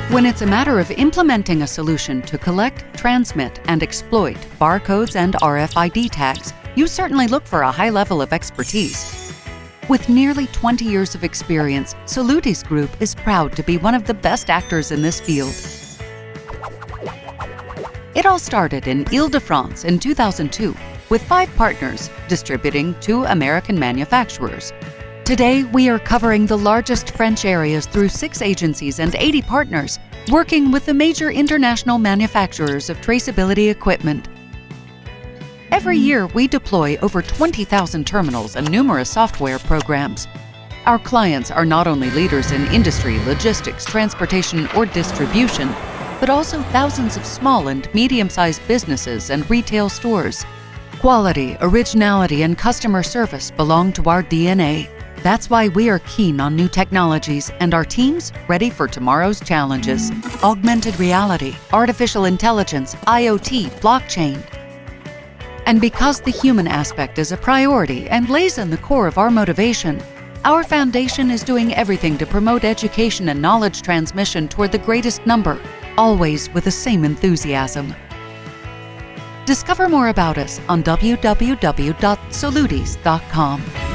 When it's a matter of implementing a solution to collect, transmit, and exploit barcodes and RFID tags, you certainly look for a high level of expertise. With nearly 20 years of experience, Solutis Group is proud to be one of the best actors in this field. It all started in Ile-de-France in 2002, with 5 partners distributing to American manufacturers. Today, we are covering the largest French areas through 6 agencies and 80 partners, working with the major international manufacturers of traceability equipment. Every year, we deploy over 20,000 terminals and numerous software programs. Our clients are not only leaders in industry, logistics, transportation, or distribution, but also thousands of small and medium-sized businesses and retail stores. Quality, originality, and customer service belong to our DNA. That's why we are keen on new technologies and our teams ready for tomorrow's challenges. Augmented reality, artificial intelligence, IoT, blockchain. And because the human aspect is a priority and lays in the core of our motivation, our foundation is doing everything to promote education and knowledge transmission toward the greatest number, always with the same enthusiasm. Discover more about us on www.solutis.com.